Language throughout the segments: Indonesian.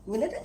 Beneran.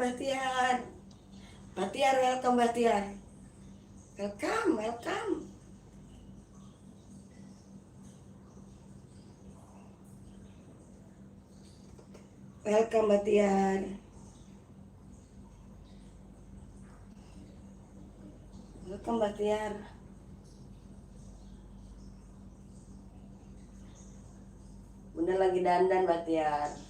Batiar. Batiar, welcome Batiar. Welcome, welcome. Welcome Batiar. Welcome Batiar. Bunda lagi dandan Batiar.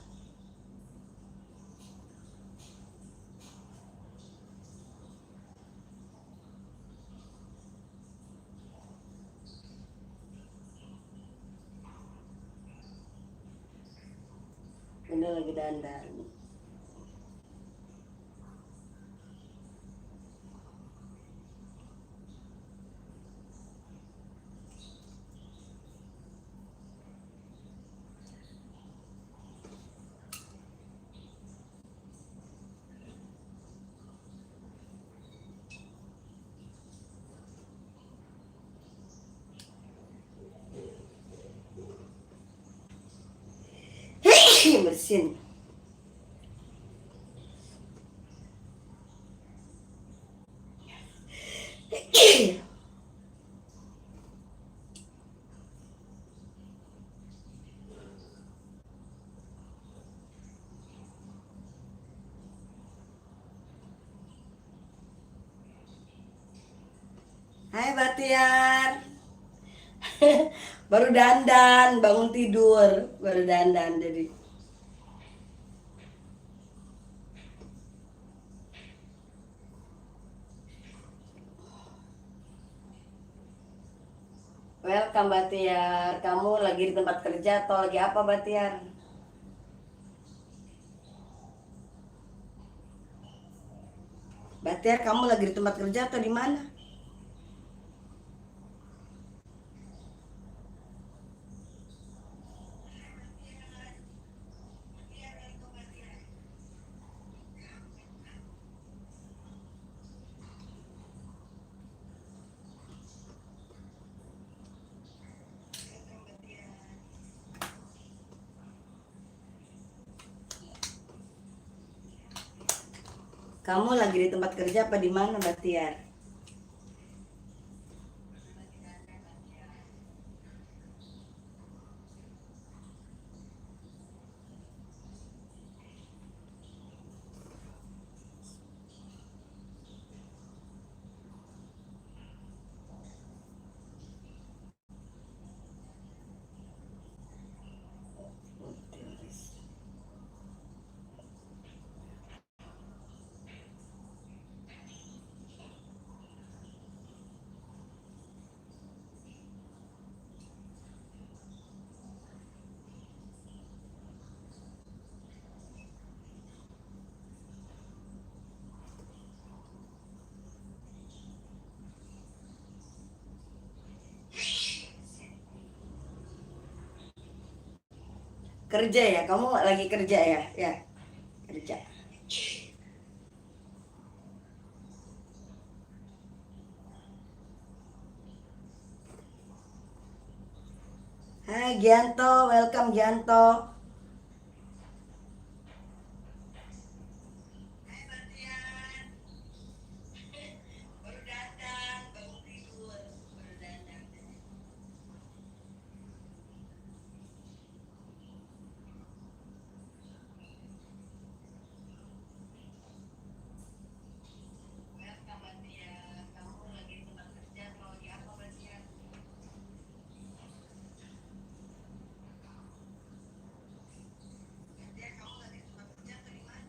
Bunda lagi dandan. Bersin. Hai Batiar. Baru dandan, bangun tidur, baru dandan jadi. Welcome Batiar. Kamu lagi di tempat kerja atau lagi apa Batiar? Batiar, kamu lagi di tempat kerja atau di mana? Kamu lagi di tempat kerja apa di mana Batiar? Kerja ya? Kamu lagi kerja ya? Ya, kerja. Hai Gianto, welcome Gianto. Baru datang, bangun tidur, baru datang. Welcome Batiar. Kamu lagi di tempat kerja atau lagi apa Batiar? Batiar, kamu lagi di tempat kerja atau di mana?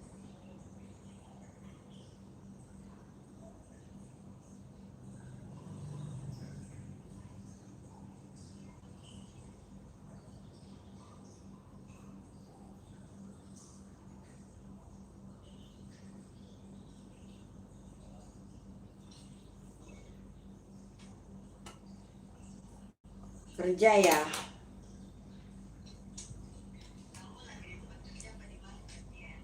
Kerja ya? Kamu lagi di tempat kerja apa di mana Batiar?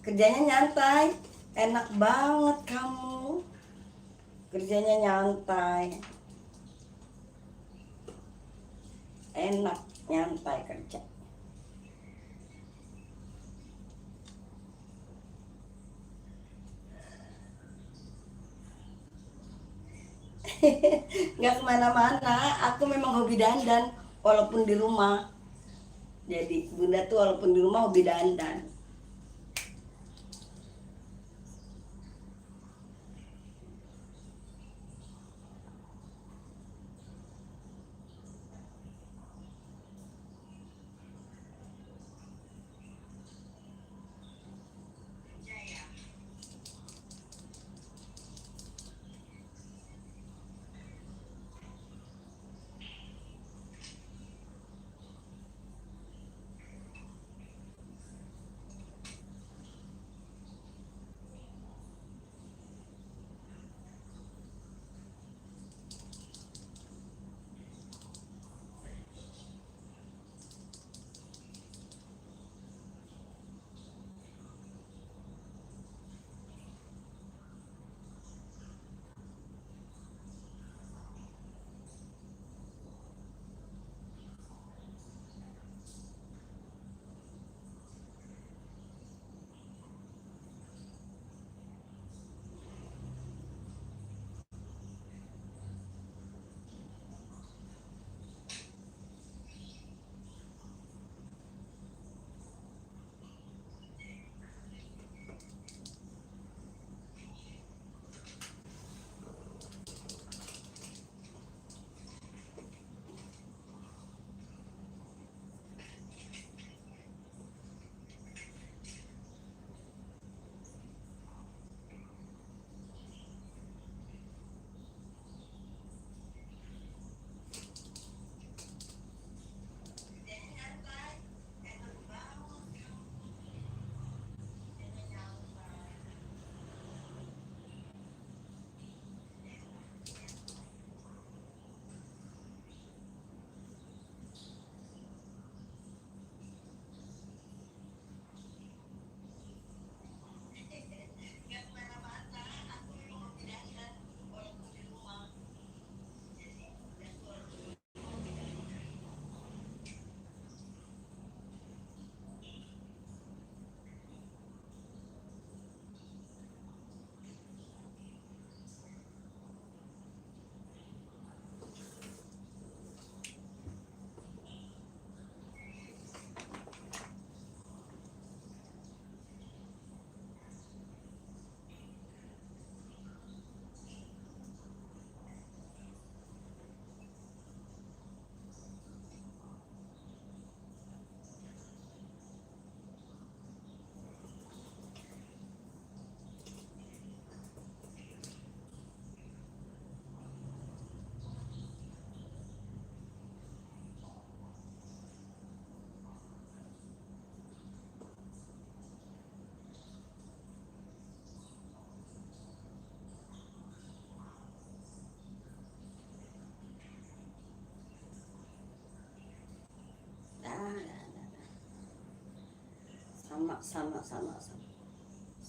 Kerjanya nyantai, enak banget kamu. Kerjanya nyantai, enak nyantai kerja. Nggak kemana-mana, aku memang hobi dandan walaupun di rumah. Jadi bunda tuh walaupun di rumah hobi dandan.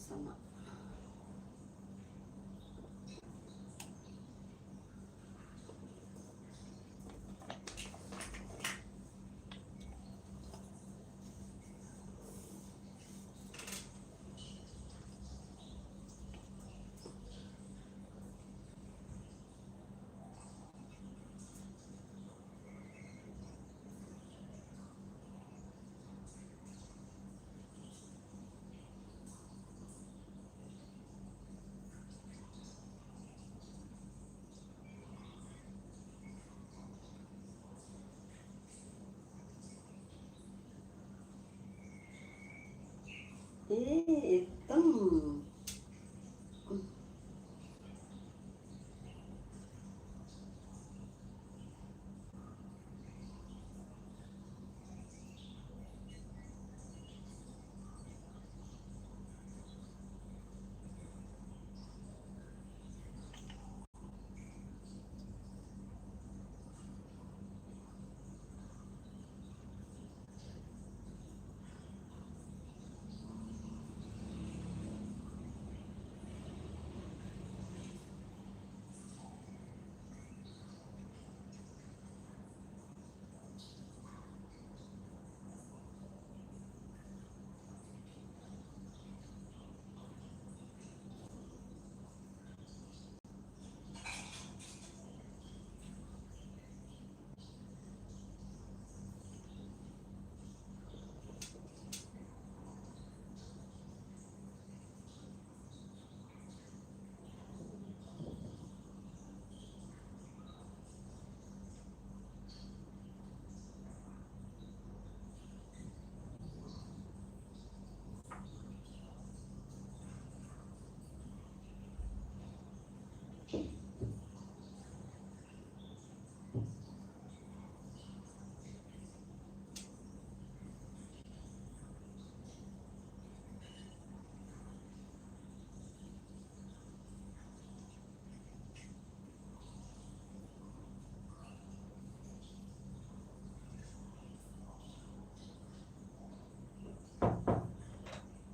Sama. Hitam.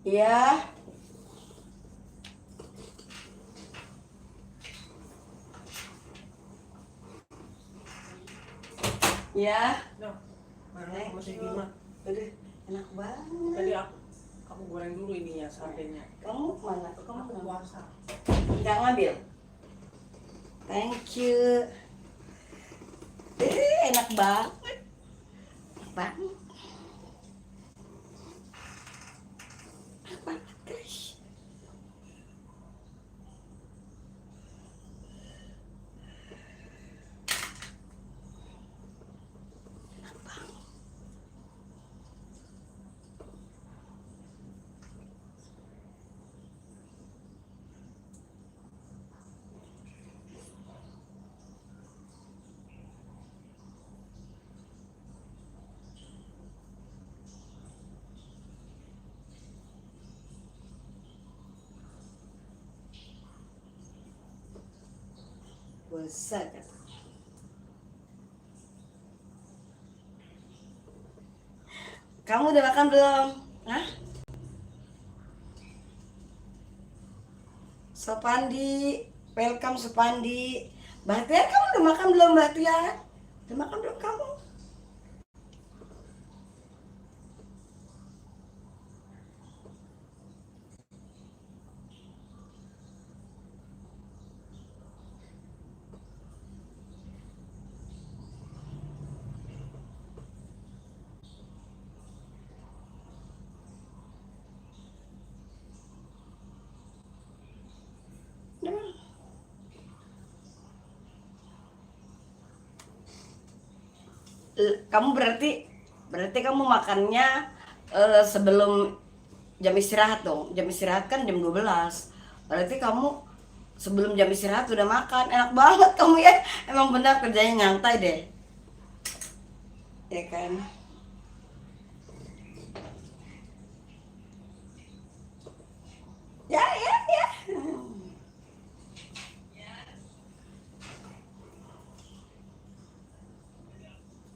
Iya. Ya. Nah, mana Thank masih you. gimana? Aduh, enak banget. Tadi aku goreng dulu ininya sardennya. Kamu mana? Kamu Aku puasa. nggak ngambil? Thank you. Enak banget. Enak banget. Enak banget, guys. Puasa kan? Kamu udah makan belum? Hah? Sopandi, welcome Sopandi. Bahtiar, kamu udah makan belum, Bahtiar? Udah makan belum kamu? Udah. Kamu berarti kamu makannya sebelum jam istirahat dong. Jam istirahat kan jam 12. Berarti kamu sebelum jam istirahat udah makan. Enak banget kamu ya. Emang benar kerjanya nyantai deh. Ya kan? Ya, ya, ya.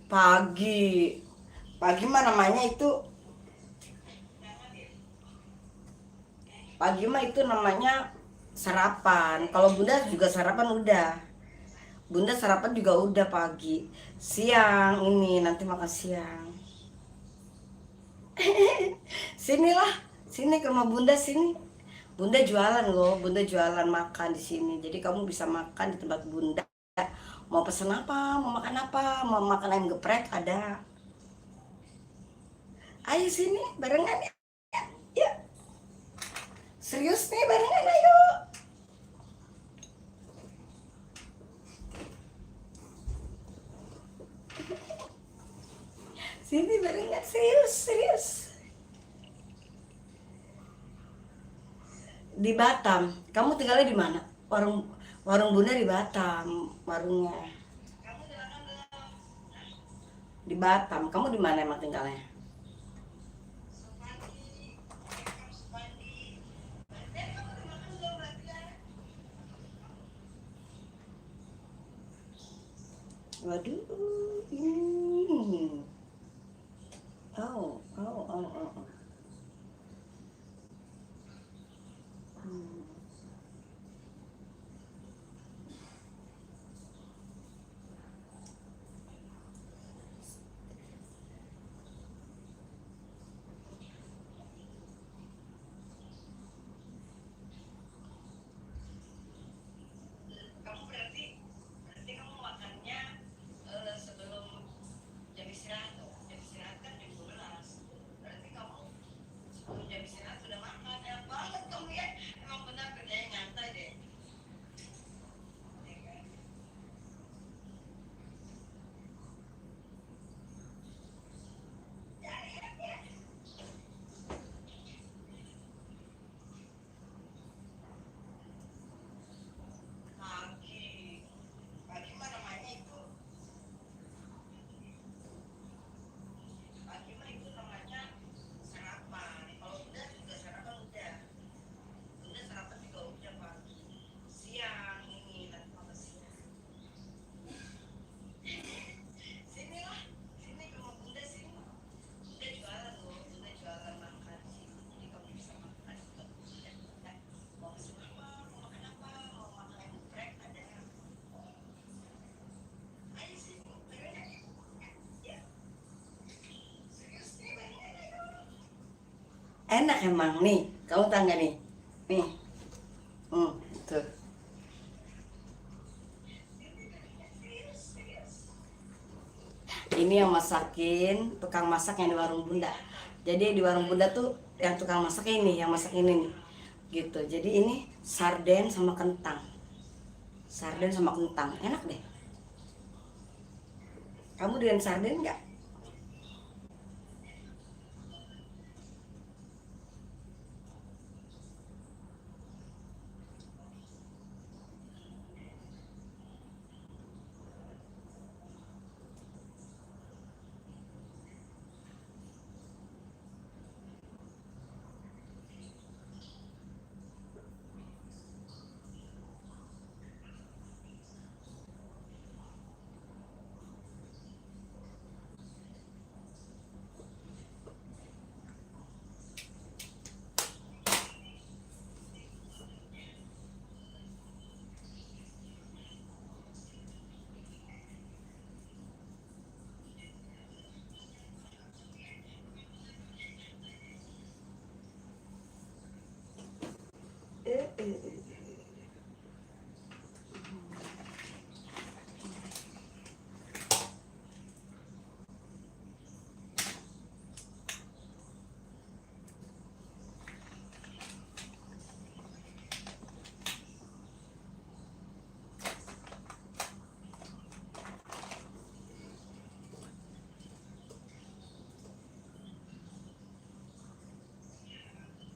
Pagi. Pagi mah namanya itu Pagi mah itu namanya sarapan. Kalau Bunda juga sarapan udah. Bunda sarapan juga udah pagi. Siang ini nanti makan siang. Sinilah, sini ke rumah Bunda sini. Bunda jualan loh, Bunda jualan makan di sini. Jadi kamu bisa makan di tempat Bunda. Mau pesen apa, mau makan apa, mau makan ayam geprek ada. Ayo sini barengan ya. Yuk. Serius nih barengan ayo. Sini barengan serius, serius. Di Batam. Kamu tinggalnya di mana? Warung warung Bunda di Batam, warungnya. Di Batam. Kamu di mana emang tinggalnya? Waduh, ini. Oh, oh, oh, oh, oh. Hmm. Kamu berarti kamu makannya sebelum jam istirahat tuh. Jam istirahat kan jam 12. Berarti kamu Enak emang nih, kamu tahu nggak nih? Nih, tuh. Ini yang masakin tukang masak yang di warung Bunda. Jadi di warung Bunda tuh yang tukang masak ini, yang masak ini nih, gitu. Jadi ini sarden sama kentang, sarden sama kentang, enak deh. Kamu dengan sarden nggak?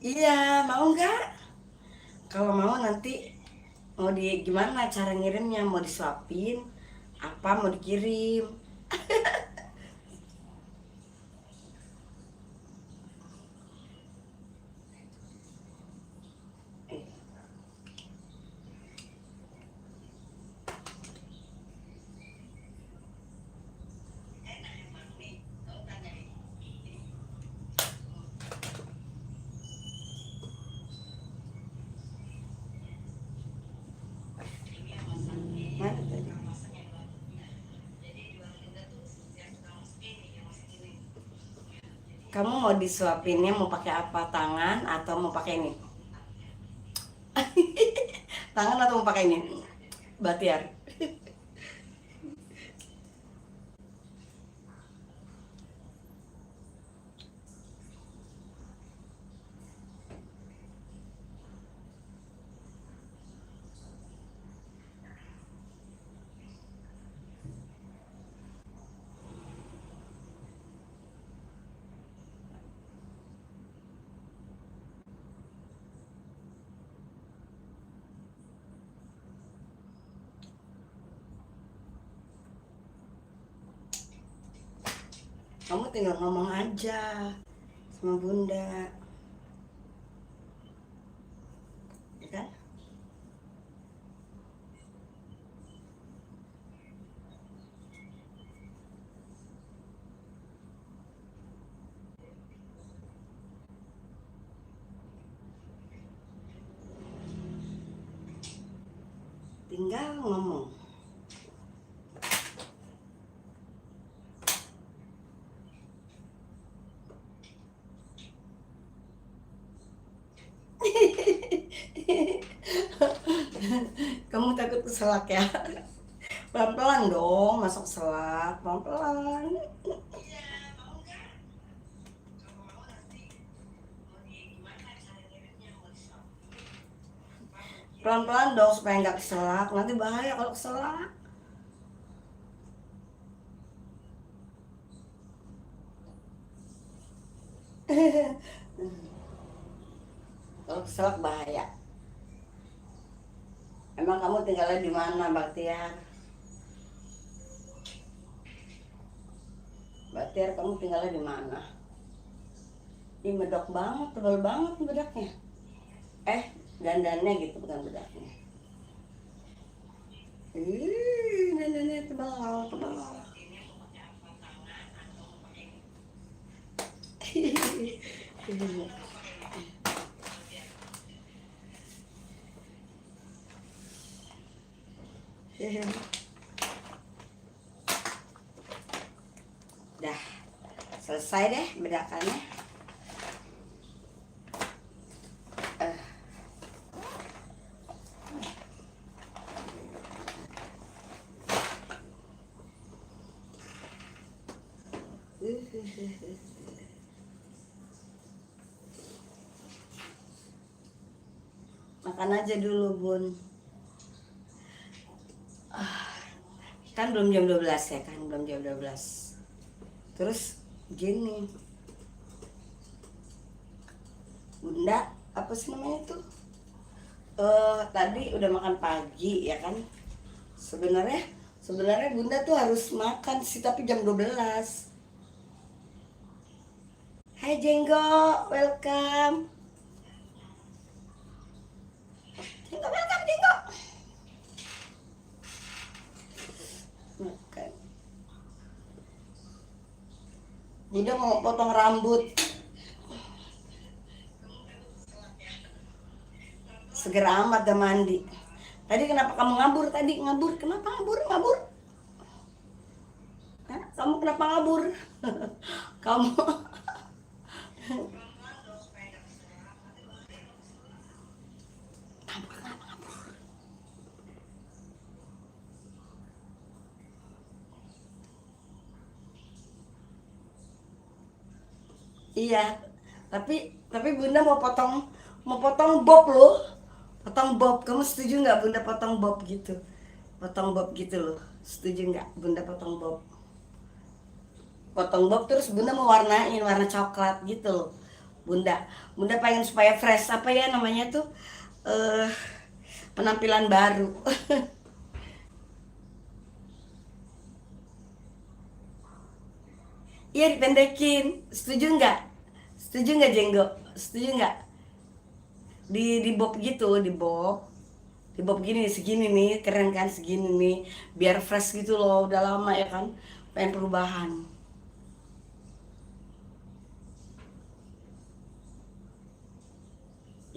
Iya, mau nggak? Kalau mau nanti mau di gimana cara ngirimnya? Mau disuapin? Apa mau dikirim? Eh, enak emang nih, kamu tanya nih. Ini yang masakin Mana tadi? tukang masak yang di warung Bunda. Jadi di warung Bunda tuh yang tukang masak ini, yang masak ini. Kamu mau disuapinnya mau pakai apa? Tangan atau mau pakai ini? Tangan atau mau pakai ini? Batiar. Kamu tinggal ngomong aja sama Bunda, ya kan? Tinggal ngomong. Kamu takut keselak ya? Pelan-pelan dong, masuk selak, pelan-pelan. Iya, mau nggak? Kalau mau nanti mau di gimana cara ngirimnya, mau disuapin? Apa mau kirim? Pelan-pelan dong supaya nggak keselak, nanti bahaya kalau keselak. Kalau keselak bahaya. Emang kamu tinggalnya di mana, Baktiar? Baktiar, kamu tinggalnya di mana? Ih, medok banget, tebal banget bedaknya. Dandannya gitu, bukan bedaknya. Dandannya tebal, tebal. Ini mau pakai apa? Tangan atau mau pakai ini? Dah, selesai deh bedakannya. Makan aja dulu, Bun. Kan belum jam 12 ya kan, belum jam 12. Terus gini, Bunda, apa sih namanya tuh? Tadi udah makan pagi ya kan? Sebenarnya Bunda tuh harus makan sih, tapi jam 12. Hai Jenggo, welcome. Jenggo, welcome Jenggo. Makan. Bunda mau potong rambut. Segera amat dah mandi. Tadi kenapa kamu ngabur tadi? Ngabur, kenapa ngabur? Ngabur? Hah? Kamu kenapa ngabur? Kamu iya, tapi Bunda mau potong bob loh. Potong bob. Kamu setuju nggak Bunda potong bob gitu? Potong bob gitu loh. Setuju nggak Bunda potong bob? Potong bob terus Bunda mau warnain warna coklat gitu loh. Bunda pengen supaya fresh, apa ya namanya tuh? eh Penampilan baru. Iya dipendekin. Setuju nggak? Setuju nggak Jenggo? Setuju nggak? Di bob gitu, di bob gini segini nih, keren kan segini nih, biar fresh gitu loh, udah lama ya kan pengen perubahan.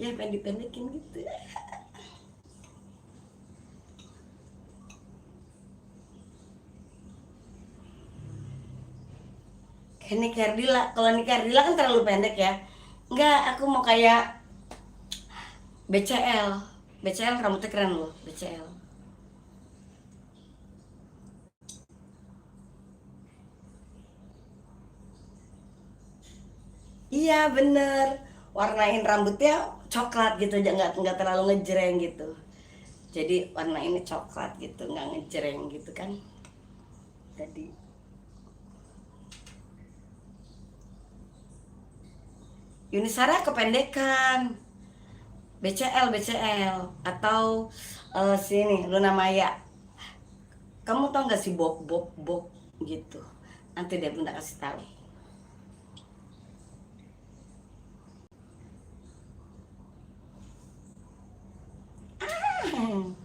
Ya pengen dipendekin gitu. Kayak Nick Ardila. Kalau Nick Ardila kan terlalu pendek ya. Enggak, aku mau kayak BCL. BCL rambutnya keren loh, BCL. Iya bener, warnain rambutnya coklat gitu, nggak terlalu ngejreng gitu. Jadi warna ini coklat gitu, nggak ngejreng gitu kan. Tadi Yunisara kependekan, BCL atau sini Luna Maya. Kamu tau nggak sih Bob Bob Bob gitu? Nanti deh Bunda kasih tahu. Hmm.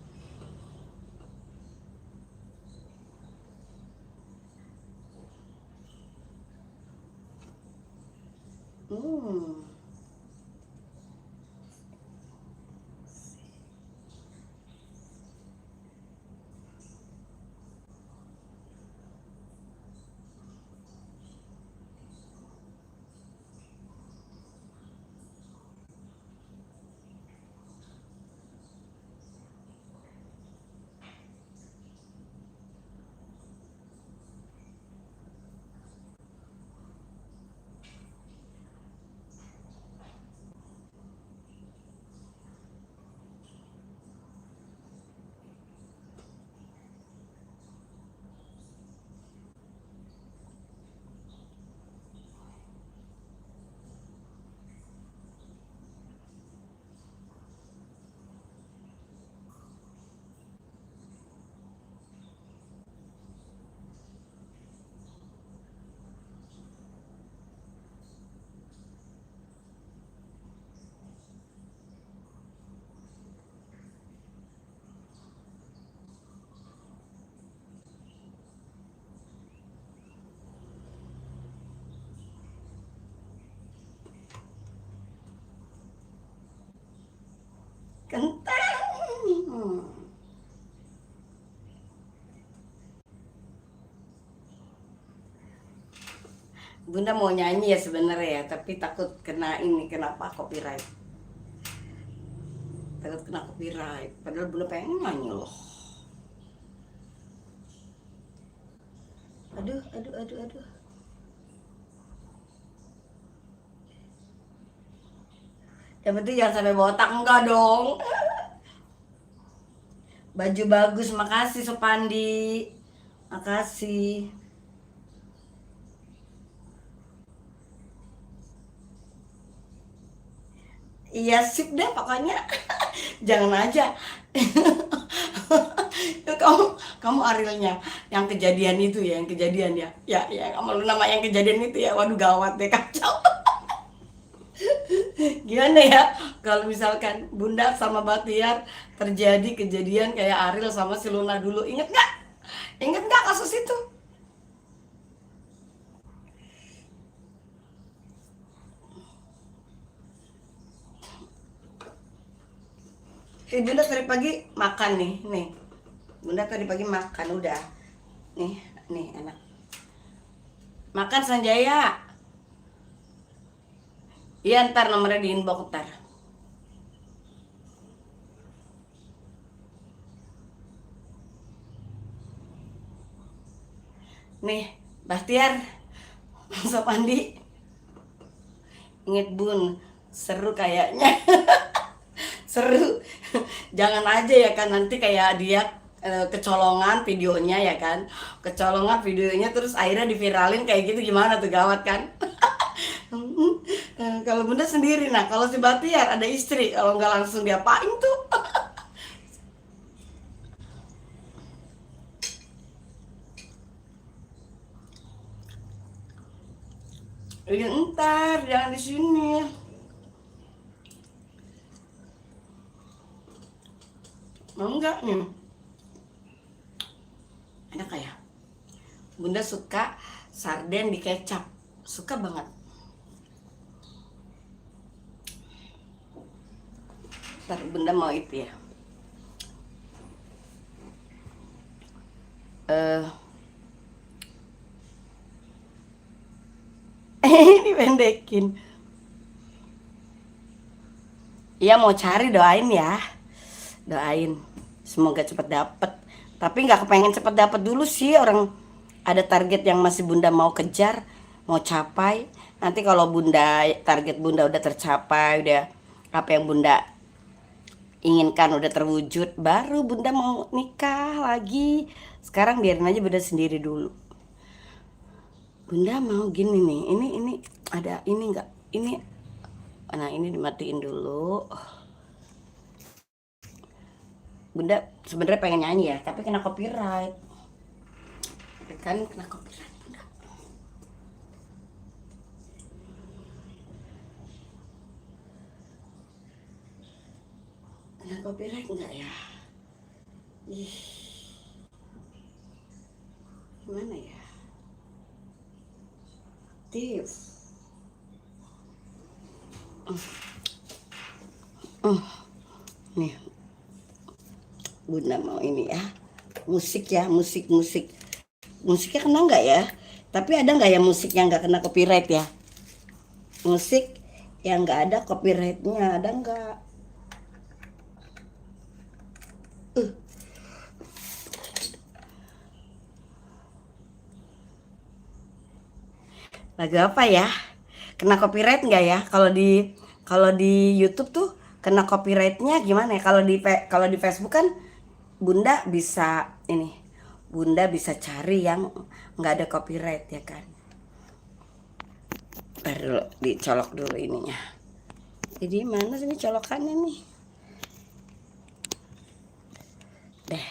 Kentang. Bunda mau nyanyi ya sebenarnya ya, tapi takut kena apa copyright. Takut kena copyright. Padahal Bunda pengen nyanyi loh. Aduh. Yang penting jangan sampai botak, enggak dong. Baju bagus, makasih Sopandi. Makasih. Iya sip deh pokoknya. Jangan aja. kamu kamu Arilnya yang kejadian itu ya, yang kejadian ya. Ya, ya kamu nama yang kejadian itu ya. Waduh gawat deh, kacau. Gimana ya kalau misalkan Bunda sama Batiar terjadi kejadian kayak Aril sama si Luna dulu. Ingat nggak? Ingat nggak kasus itu? Bunda tadi pagi makan nih, nih. Bunda tadi pagi makan udah. Nih, nih anak. Makan Sanjaya. Iya ntar nomornya di inbox ntar. Nih, Bastiar, Sob Andi, inget Bun, seru kayaknya. Seru. Jangan aja ya kan nanti kayak dia kecolongan videonya ya kan. Kecolongan videonya terus akhirnya diviralin kayak gitu, gimana tuh, gawat kan? Kalau Bunda sendiri, nah kalau si Batiar ada istri, kalau nggak langsung diapain tuh? Ya entar, jangan di sini. Mau enggak nih? Enak kayak. Bunda suka sarden di kecap, suka banget. Ntar Bunda mau itu ya. Eh, dipendekin. Iya mau cari, doain ya, doain semoga cepet dapet. Tapi nggak kepengen cepet dapet dulu sih, orang ada target yang masih Bunda mau kejar, mau capai. Nanti kalau Bunda, target Bunda udah tercapai, udah apa yang Bunda inginkan udah terwujud, baru Bunda mau nikah lagi. Sekarang biarin aja Bunda sendiri dulu. Bunda mau gini nih, ini ada ini nggak? Ini, nah ini dimatiin dulu. Bunda sebenarnya pengen nyanyi ya, tapi kena copyright. Kan kena copyright Bunda. Kena copyright enggak ya? Ih, gimana ya? Tiff. Nih, Bunda mau ini ya. Musik ya, musik. Musiknya kena nggak ya? Tapi ada nggak ya musik yang nggak kena copyright ya? Musik yang nggak ada copyrightnya, ada nggak? Lagu apa ya? Kena copyright nggak ya? Kalau di YouTube tuh kena copyrightnya gimana ya? Kalau di Facebook kan Bunda bisa ini, Bunda bisa cari yang nggak ada copyright ya kan? Baru dicolok dulu ininya. Jadi mana sih ini colokannya nih? Deh.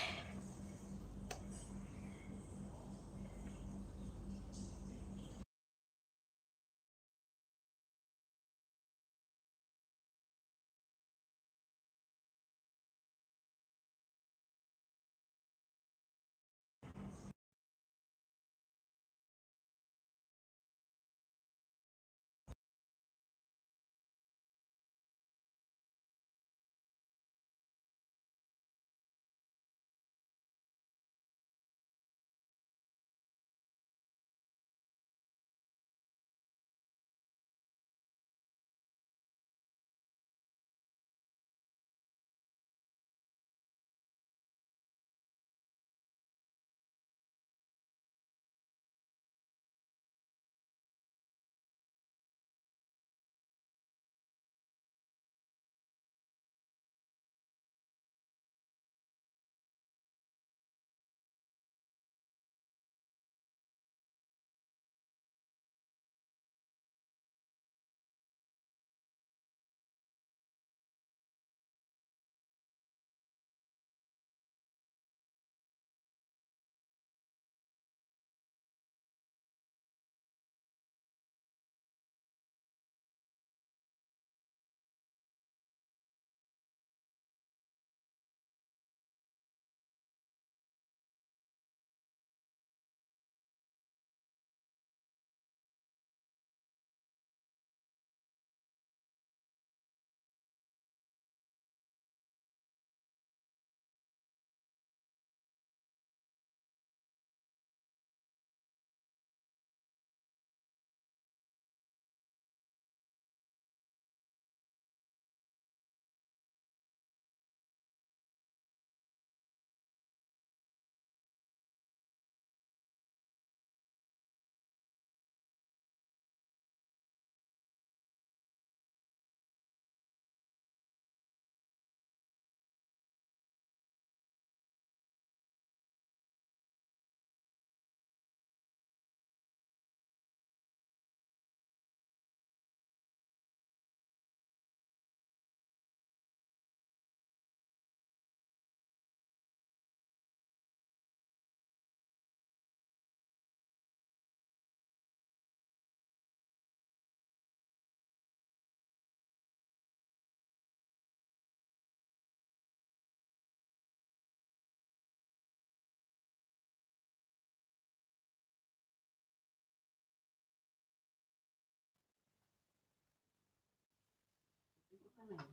Hah?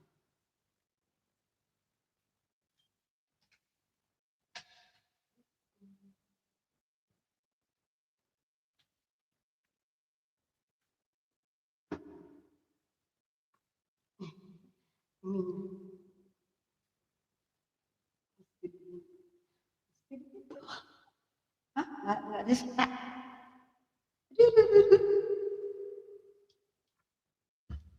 Nggak ada suara.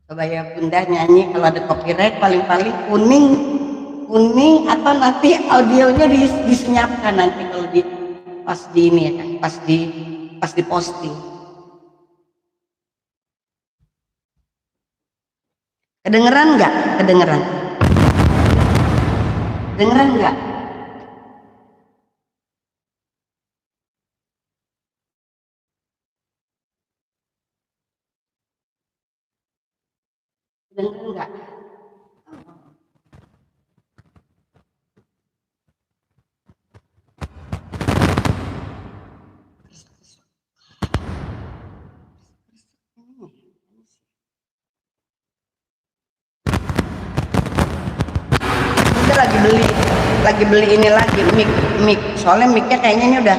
Coba ya Bunda nyanyi kalau ada copyright paling-paling kuning atau nanti audionya disenyapkan nanti kalau di pas di ini ya kan pas di posting. Kedengeran nggak? Kedengeran nggak? Kedengeran nggak? lagi beli ini lagi mic soalnya micnya kayaknya ini udah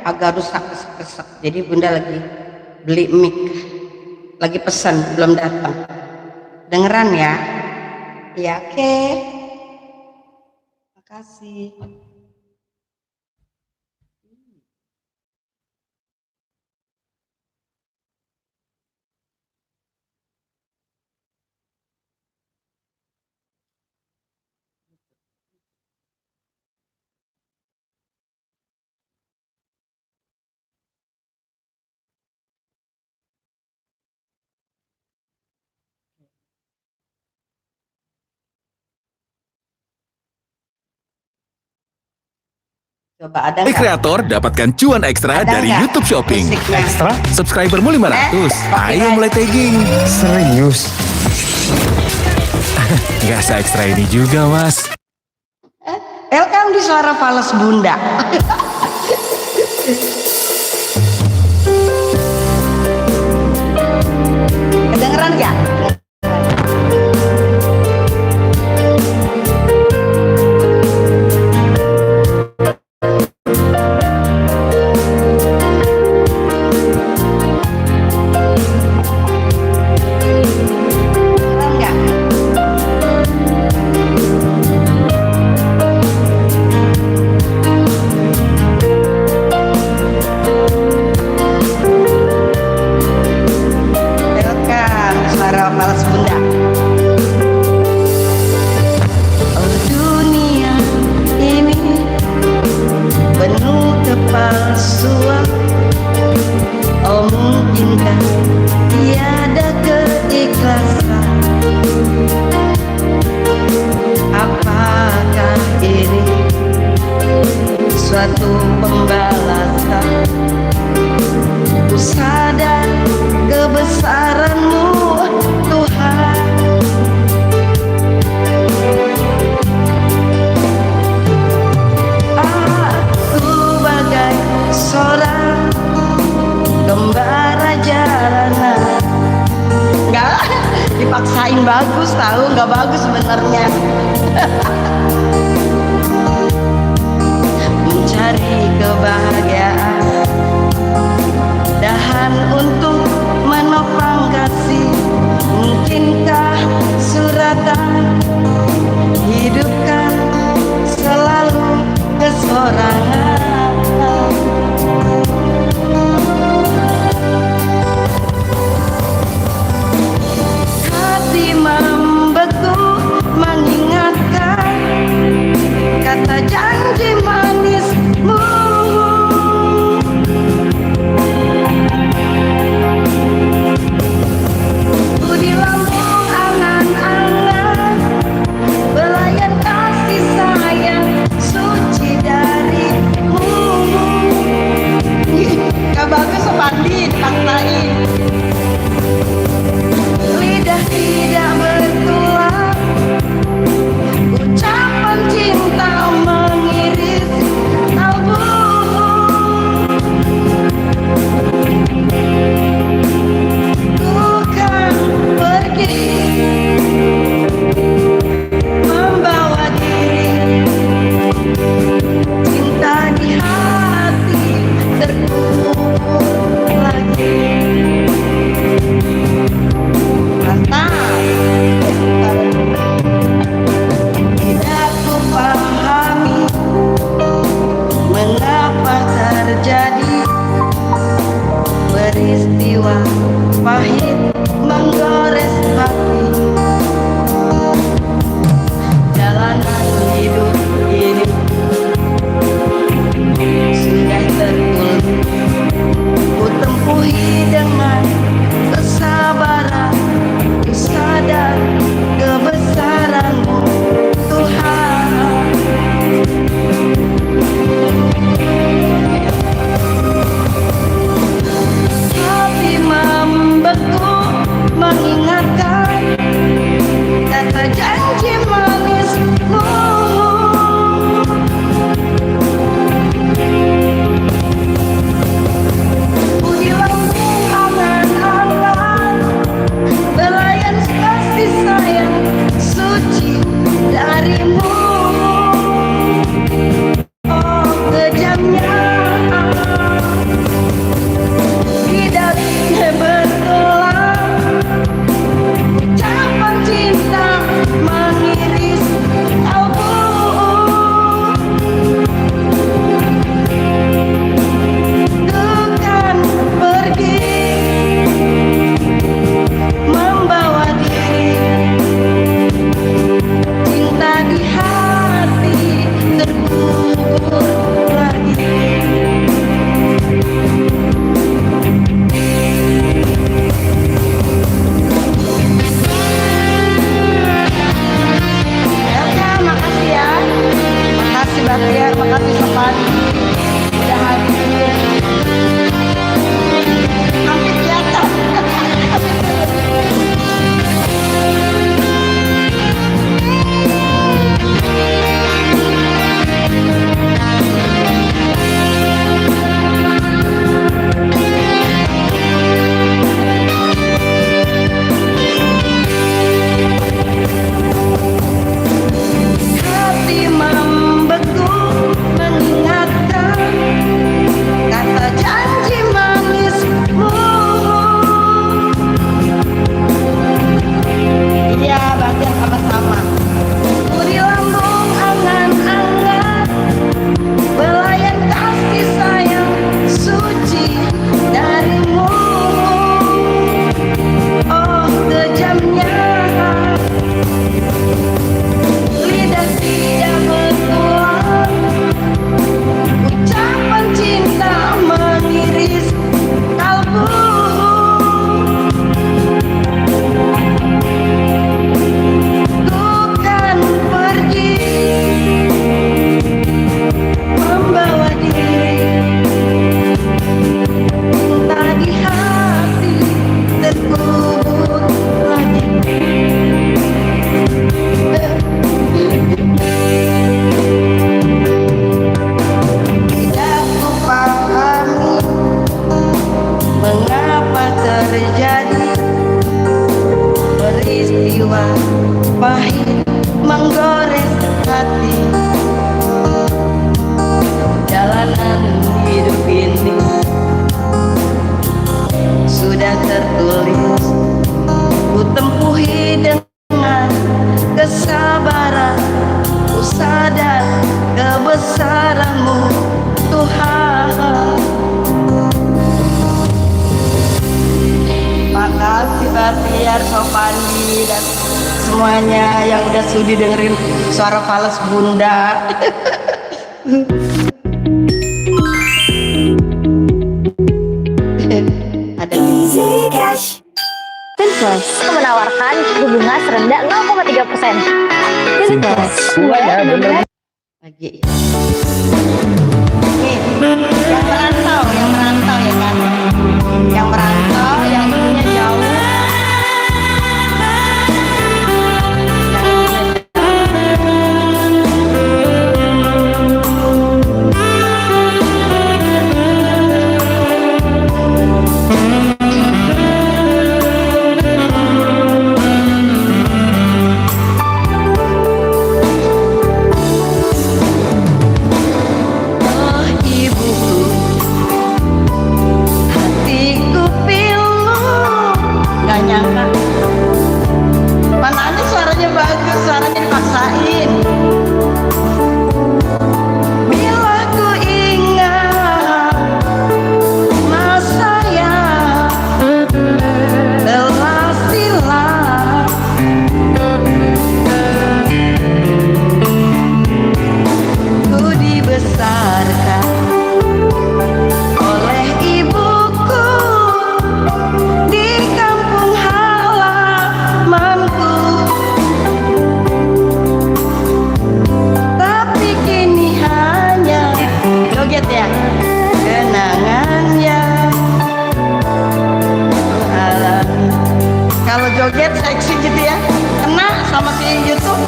agak rusak kesek jadi Bunda lagi beli mic, lagi pesan belum datang. Dengeran ya? Ya oke. Makasih. Coba ada nggak? Kreator dapatkan cuan ekstra Ada dari nggak YouTube Shopping. musiknya? Ekstra? Subscribermu 500. Ayo mulai tagging. Serius? Nggak se-ekstra ini juga, Mas. Welcome di Suara Fales Bunda. Kedengeran nggak? Suatu pembalasan, ku sadar kebesaran-Mu Tuhan. Aku bagai seorang gembara jalanan. Enggak, dipaksain bagus tahu, nggak bagus sebenarnya. Mencari kebahagiaan, dahan untuk menopang kasih. Mungkinkah suratan hidupkan selalu kesorangan? Hati membeku mengingatkan kata janji manismu. Ku di lambung angan-angan belayan kasih sayang suci darimu. Gak bagus Pandi, dipaksain. Lidah tidak bertulang, ucapan cinta mengiris kalbu. Ku kan pergi Peristiwa pahit menggores hati, jalanan hidup ini sudah tertulis, ku tempuhi dengan kesabaran, ku sadar kebesaran-Mu Tuhan. Hati membeku mengingatkan kata janji manis-Mu. Ku hilang angan-angan belayan kasih sayang suci dari-Mu. Oh kejamnya lidahnya bertulang, ucapan cinta mengiris kalbu. Bukan pergi membawa diri, cinta di hati terkubur lagi. Oke, makasih ya. Makasih Bahtiar, makasih Sopan. Udah hadir. Hampir kelihatan. Hati membeku mengingatkan kata janji manis-Mu. Iya, Bahtiar sama-sama. Ku di lambung angan-angan belayan kasih sayang suci dari-Mu. Oh kejamnya lidah tidak bertulang, ucapan cinta mengiris kalbu. Bukan pergi membawa diri, cinta di hati terkubur lagi. Tidak ku pahami mengapa terjadi peristiwa pahit menggores hati, jalanan hidup ini sudah tertulis, ku tempuhi dengan kesabaran, ku sadar kebesaran-Mu Tuhan. Makasih Bahtiar, Sopandi, dan semuanya yang udah sudi dengerin suara fals Bunda. Ada Easy Cash. Finfluence menawarkan suku bunga serendah 0,3%. Finfluence, ya, bener. lagi. Nih, yang merantau ya kan? Yang merantau, yang ininya jauh. Oh ibuku, joget seksi gitu ya, kena sama si YouTube.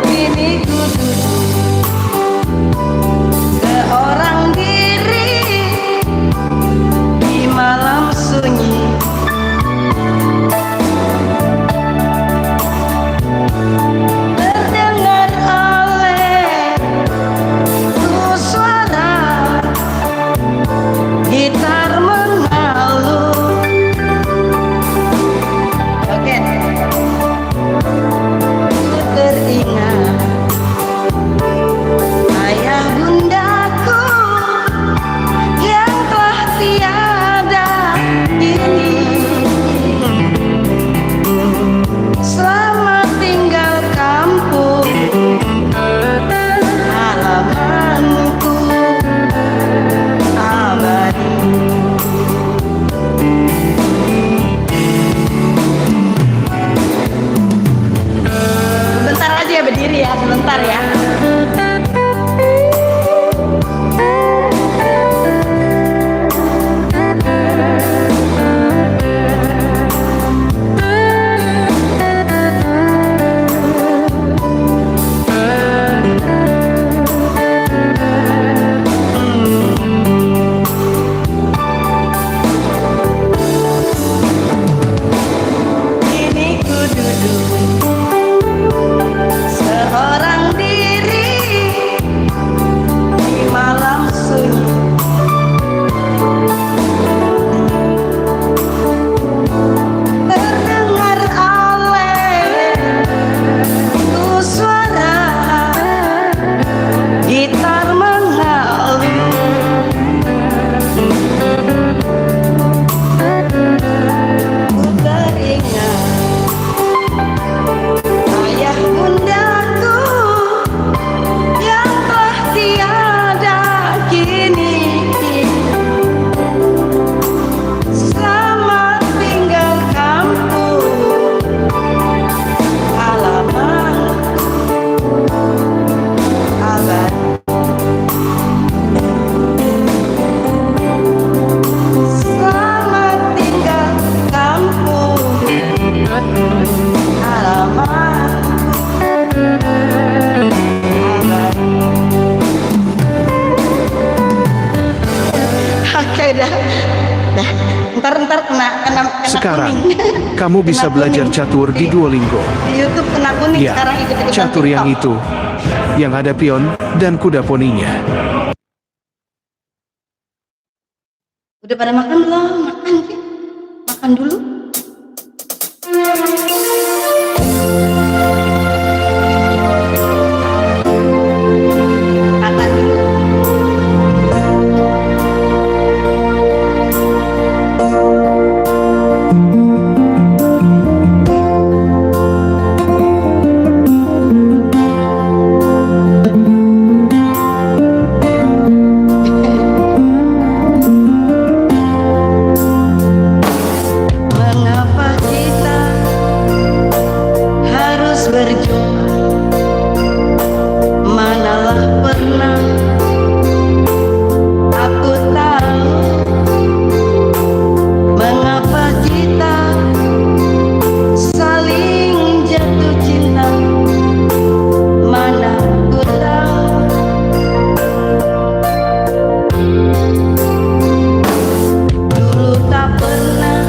Ini ku duduk seorang diri di malam sunyi, terdengar olehku suara gitar mengalun. Oke, ku teringat ayah bundaku yang telah tiada kini. Selamat tinggal kampung halamanku abadi. Sebentar aja ya, berdiri ya, sebentar ya. Kini ku duduk seorang diri di malam sunyi, terdengar olehku suara gitar mengalun. Ku teringat ayah bundaku yang telah tiada kini. Selamat tinggal kampung halamanku abadi. Selamat tinggal kampung halamanku abadi. Oke dah. Ntar kena Sekarang, kuning. kamu bisa Kena belajar kuning. catur di Duolingo. Di YouTube kena kuning Ya, sekarang ikut-ikutan catur yang TikTok. itu, yang ada pion dan kuda poninya. Udah pada makan belum? Makan ya. Makan dulu. Makan dulu. Mengapa kita harus berjumpa? Manalah pernah aku tahu mengapa kita saling jatuh cinta. Mana ku tahu dulu tak pernah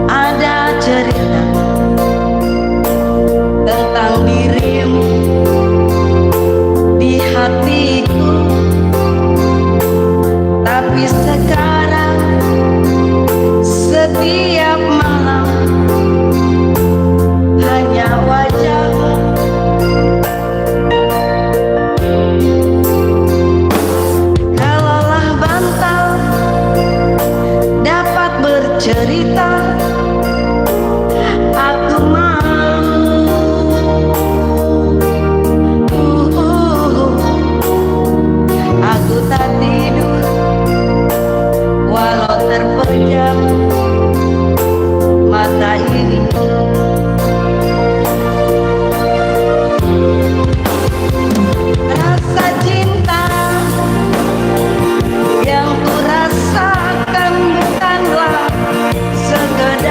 ada cerita tentang dirimu di hatiku, tapi sekarang setiap malam hanya wajahmu. Kalaulah bantal dapat bercerita, aku mau. Aku tak tidur walau terpejam mata ini. Rasa cinta yang ku rasakan bukanlah sekedar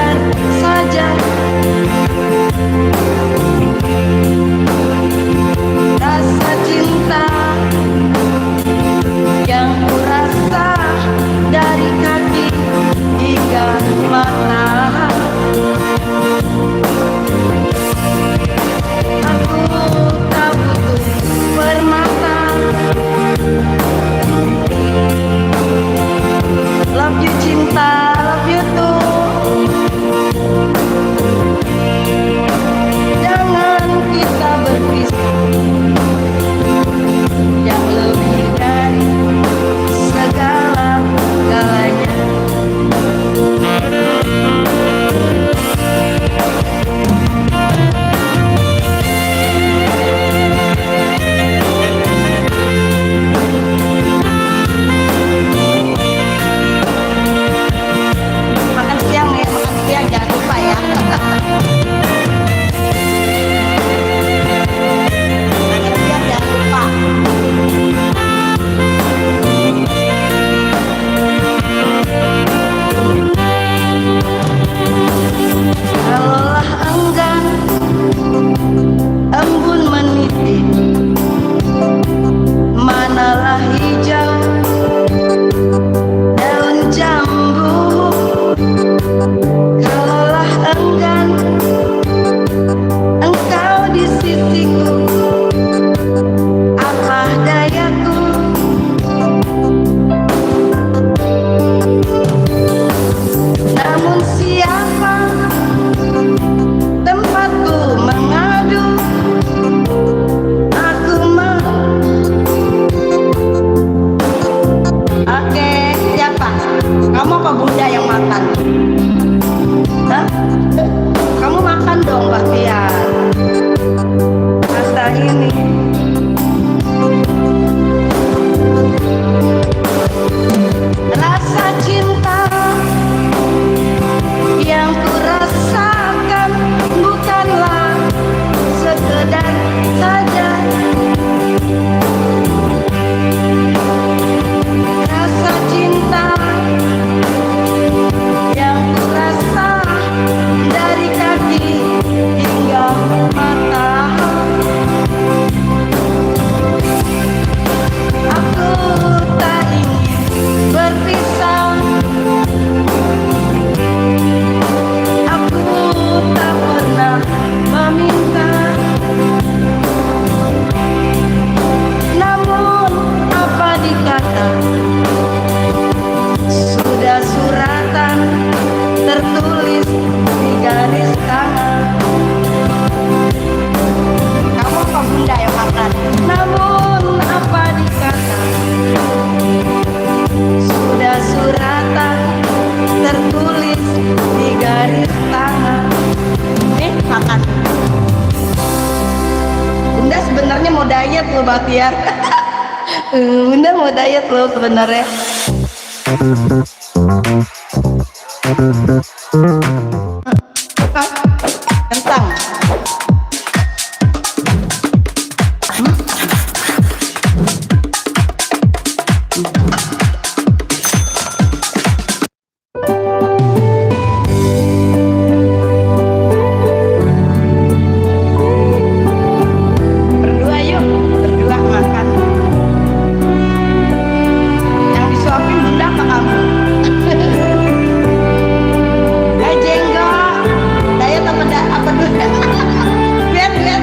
Bahtiar. Bunda mau diet loh sebenarnya. Kentang. Berdua yuk, berdua makan. Yang disuapin bunda apa kamu? Jenggot, diet apa dulu? Lihat, lihat.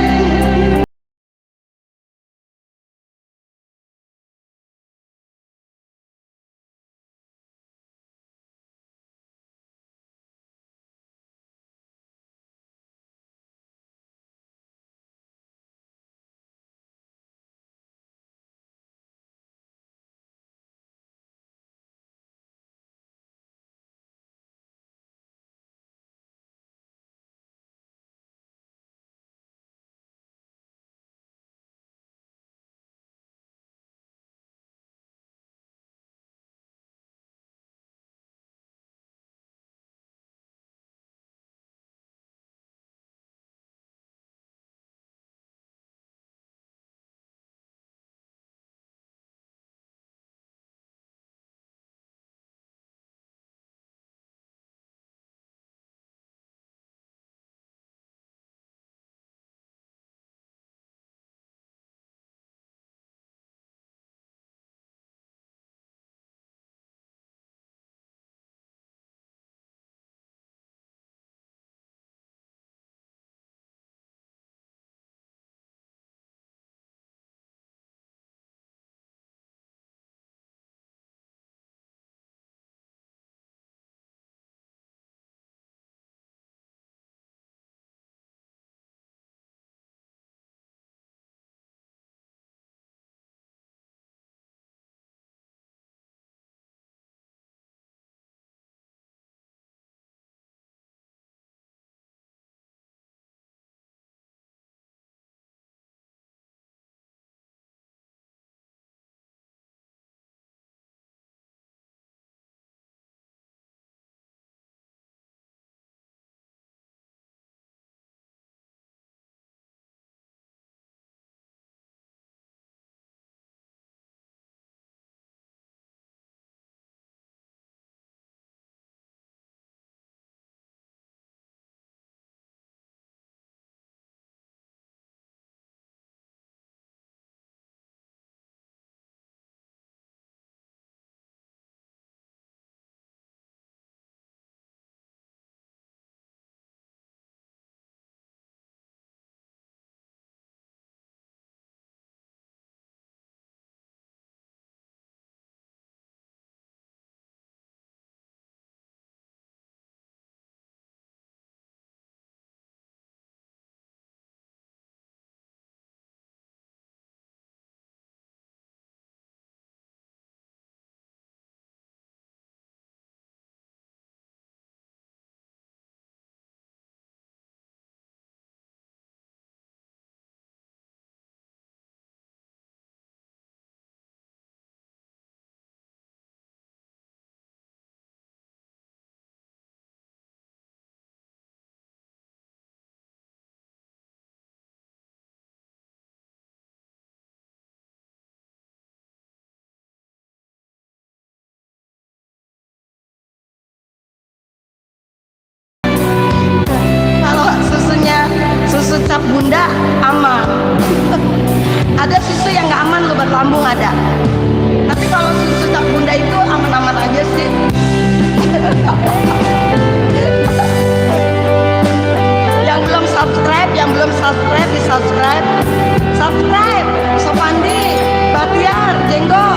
Kalau susunya susu cap bunda aman. Ada susu yang nggak aman loh buat lambung ada. Tapi kalau susu cap bunda itu aman-aman aja sih. Yang belum subscribe di subscribe. Subscribe, Sopandi, Bahtiar, Jenggo.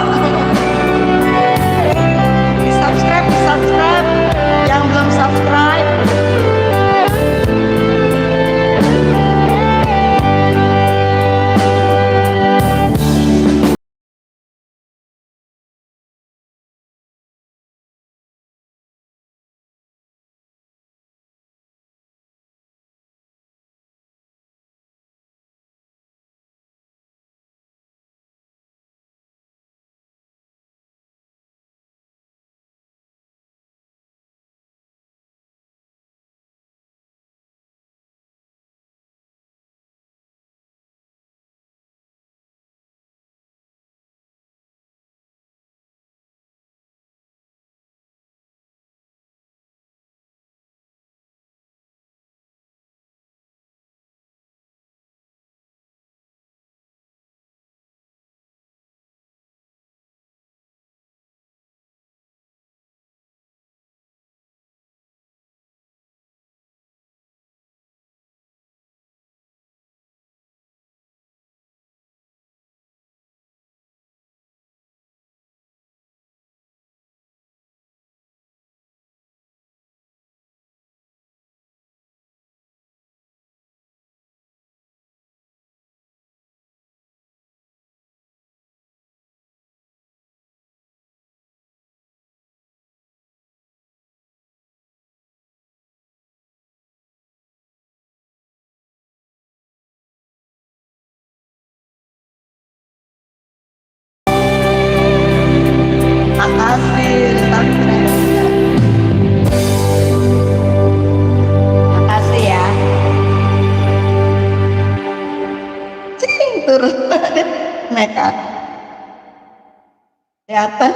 kelihatan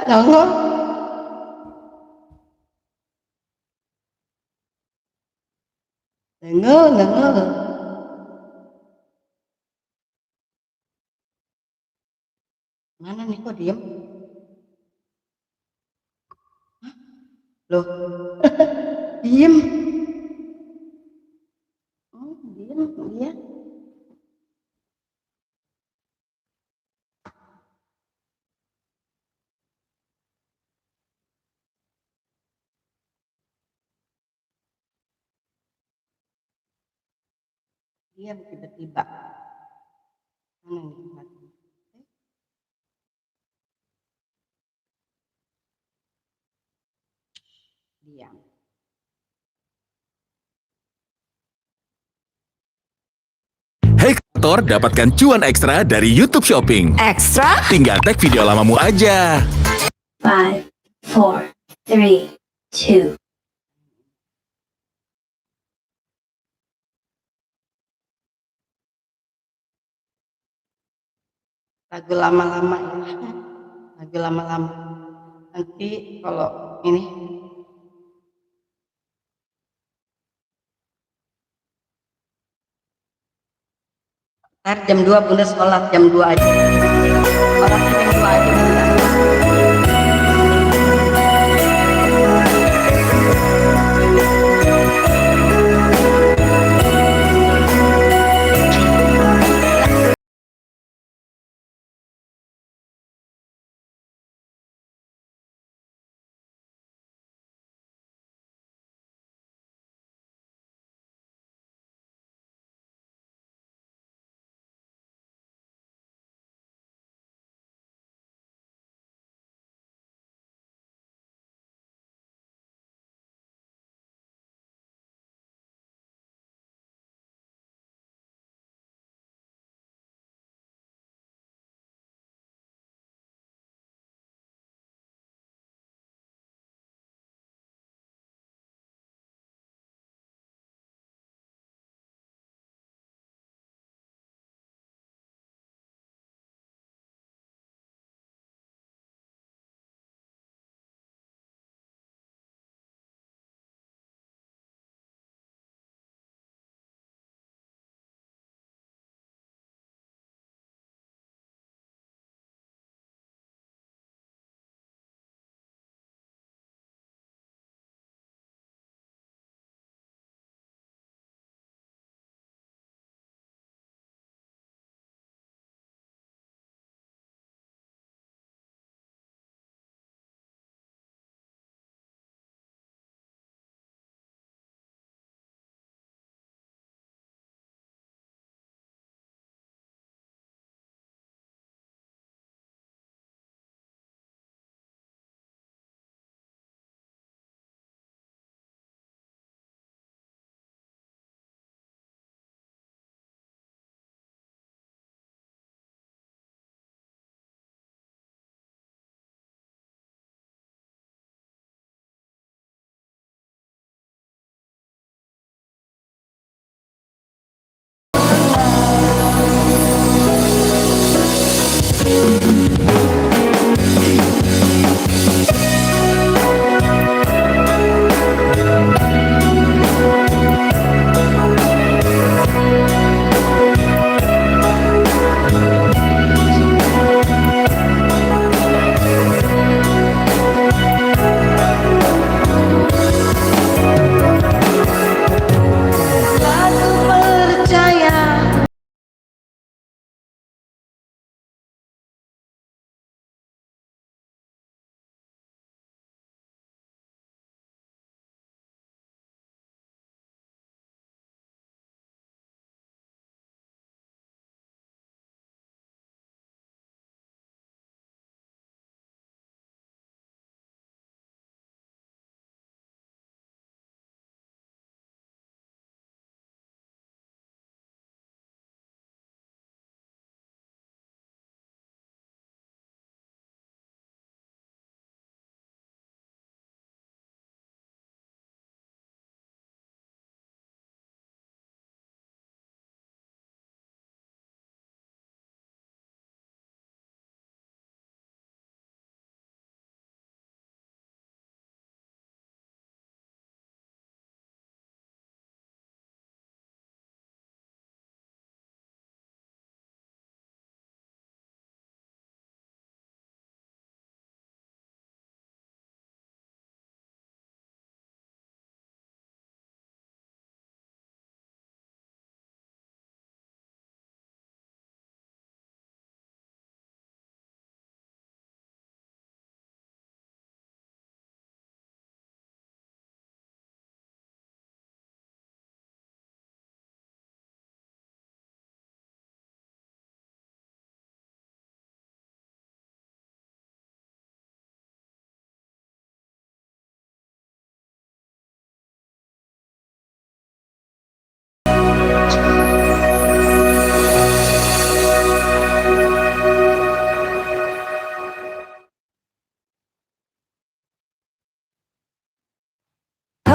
nongol. Nongol. Mana nih kok diem? Loh, diem. Oh, diem dia. Diam tiba-tiba. Mana nih mati? Diam. Hey kreator, dapatkan cuan ekstra dari YouTube Shopping. Extra? Tinggal tag video lamamu aja. 5, 4, 3, 2. Lagu lama-lama ya. Lagu lama-lama. Nanti kalau ini ntar jam 2 Bunda sholat, jam 2 aja. Sholatnya jam 2 aja Bunda.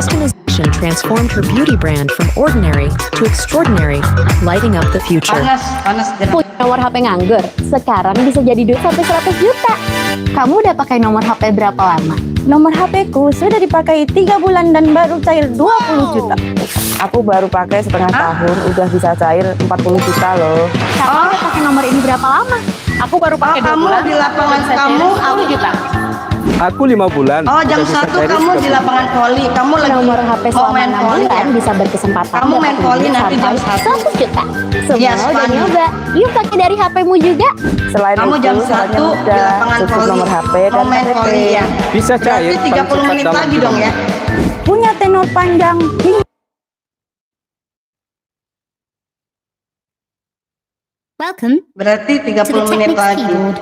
customization transformed her beauty brand from ordinary to extraordinary, lighting up the future. Panas. Punya nomor HP nganggur, sekarang bisa jadi duit sampai 100 juta. Kamu udah pakai nomor HP berapa lama? Nomor HP-ku sudah dipakai 3 bulan dan baru cair 20 juta. Aku baru pakai setengah tahun, udah bisa cair 40 juta loh. Kamu udah pakai nomor ini berapa lama? Aku baru pakai 2 kamu bulan. di lapangan kamu 10 juta. Aku 5 bulan. Oh, jam 1 kamu di lapangan voli. Kamu lagi Nomor HP selama main 6 voli bulan ya? bisa berkesempatan Kamu main dapat voli duit nanti jam sampai 1. 100 juta. Semua Yes, udah Fanny. nyoba. Yuk pakai dari HP-mu juga. Selain Kamu itu, jam caranya 1 di mudah, lapangan cukup voli. nomor HP Mau dan main KTP. voli ya? Bisa cair Berarti 30 menit dalam lagi 2 dong ya? Punya tenor panjang hingga Welcome Berarti to the 30 menit Technics lagi. keyboard.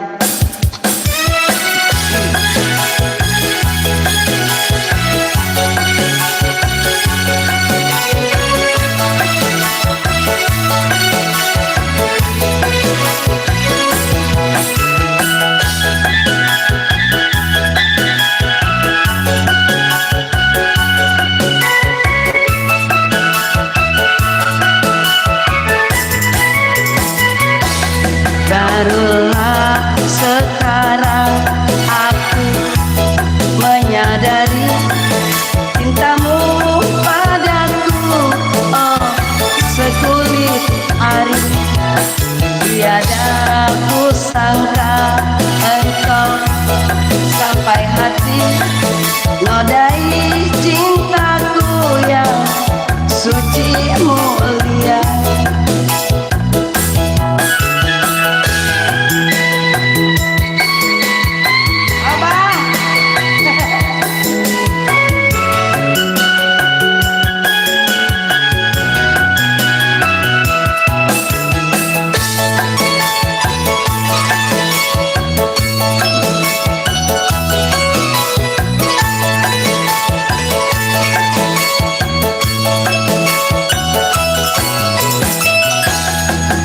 Barulah sekarang aku menyadari cintamu padaku, oh sekulit hari. Tiada ku sangka engkau sampai hati, nodai cintaku yang suci mulia.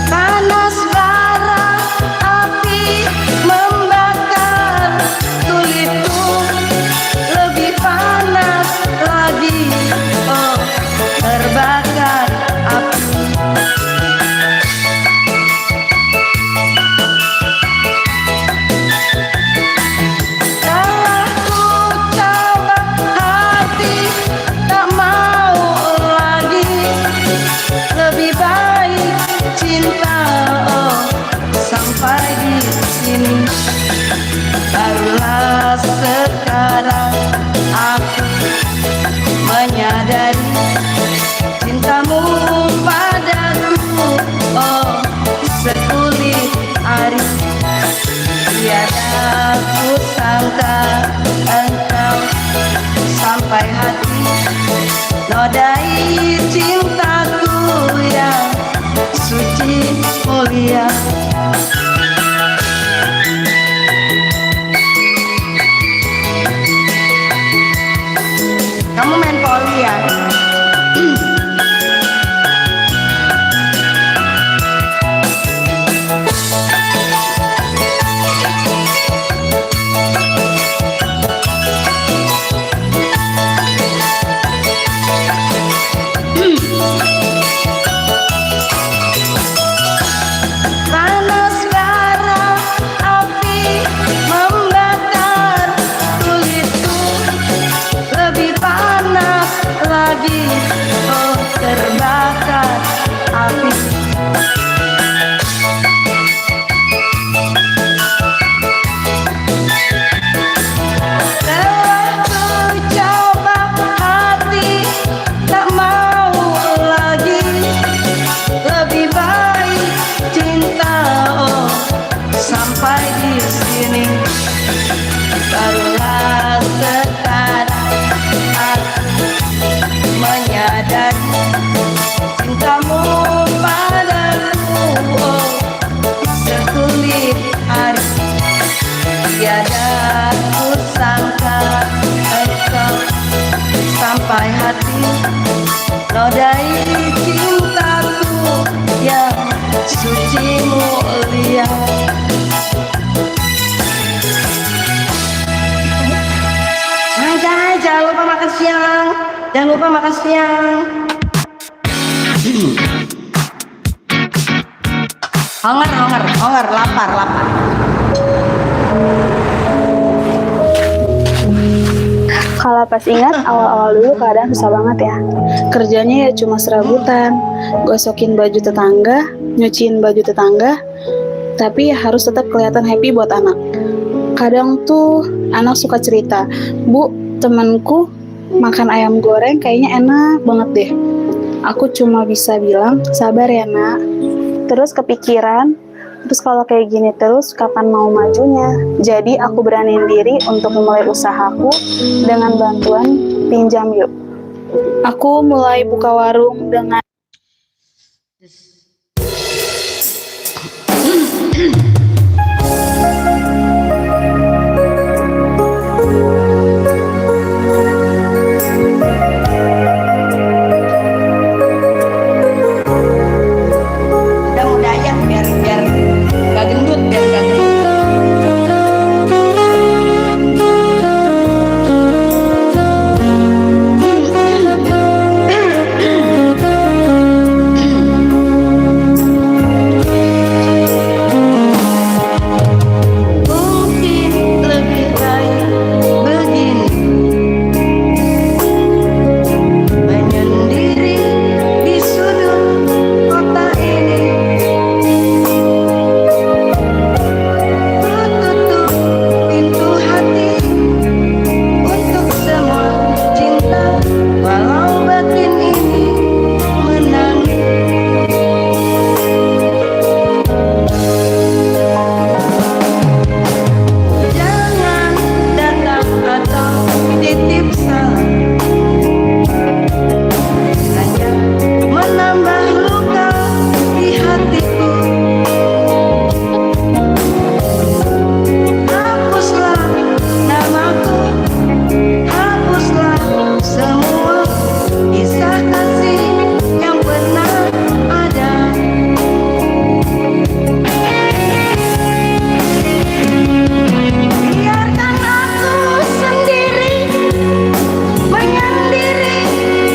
Panas bara api membakar tulipku, lebih panas lagi, oh terbakar api. Telah ku coba hati, tak mau lagi, lebih baik cinta, oh sampai di sini. Barulah sekarang aku menyadari cintamu padaku, oh sekulit hari. Tiada ku sangka engkau sampai hati, nodai cintaku yang suci mulia. Kamu main voli ya? Panas bara api membakar tulipku, lebih panas lagi, oh terbakar api. Telah ku coba hati, tak mau lagi, lebih baik cinta, oh sampai di sini. Barulah sekarang aku menyadari cintamu padaku, oh sekulit hari. Tiada ku sangka engkau sampai hati, nodai cintaku yang suci mulia. Jangan lupa makan siang. Jangan lupa makan siang. Honger, lapar. Kalau pas ingat awal-awal dulu keadaan susah banget ya. Kerjanya ya cuma serabutan, gosokin baju tetangga, nyuciin baju tetangga, tapi ya harus tetap kelihatan happy buat anak. Kadang tuh anak suka cerita, "Bu, temanku makan ayam goreng kayaknya enak banget deh." Aku cuma bisa bilang, "Sabar ya nak." Terus kepikiran, terus kalau kayak gini terus kapan mau majunya? Jadi aku beraniin diri untuk memulai usahaku dengan bantuan pinjam yuk. Aku mulai buka warung dengan mudah-mudahan biar gak gendut, biar gak gendut. Mungkin lebih baik begini, menyendiri di sudut kota ini. Tutup pintu hati untuk semua cinta, walau batin ini menangis. Jangan datang atau titip salam, hanya menambah luka di hatiku. Hapuslah namaku, hapuslah semua kisah kasih yang pernah ada. Biarkan aku sendiri, menyendiri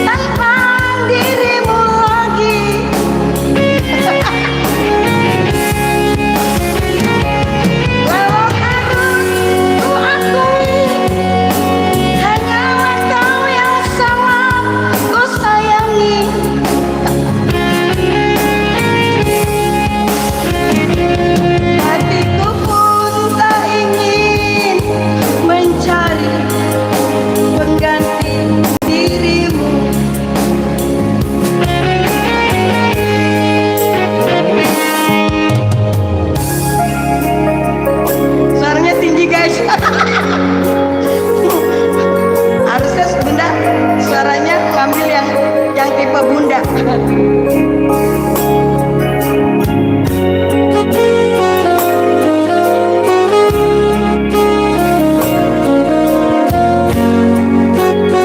tanpa dirimu lagi. Walau harus ku akui, hanyalah kau yang sangat ku sayangi. Hatiku pun tak ingin mencari pengganti dirimu. Suaranya tinggi guys. Harusnya bunda suaranya ngambil yang tipe bunda.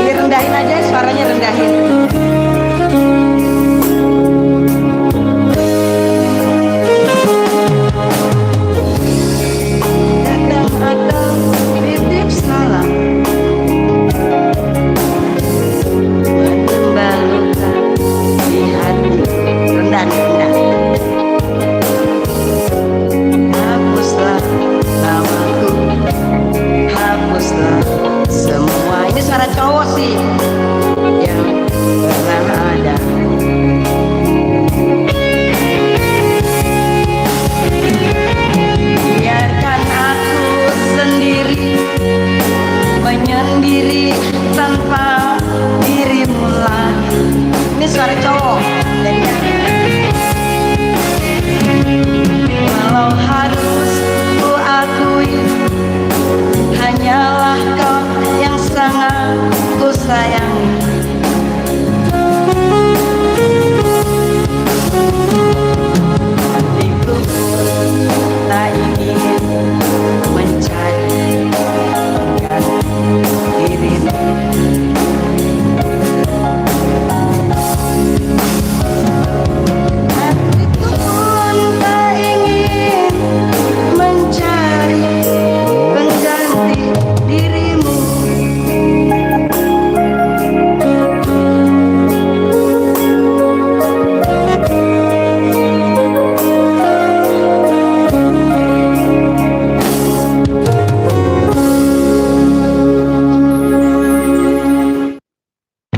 Direndahin aja, suaranya rendahin. Datang atau titip salam, menambah luka di hati. Rendah. Hapuslah namaku, hapuslah semua. Ini suara cowok sih yang pernah ada. Biarkan aku sendiri, menyendiri tanpa dirimu lagi. Ini suara cowok jadinya. Walau harus ku akui, hanyalah kau yang sangat ku sayangi. Hatiku tak ingin mencari pengganti dirimu. Hatiku pun tak ingin mencari pengganti dirimu.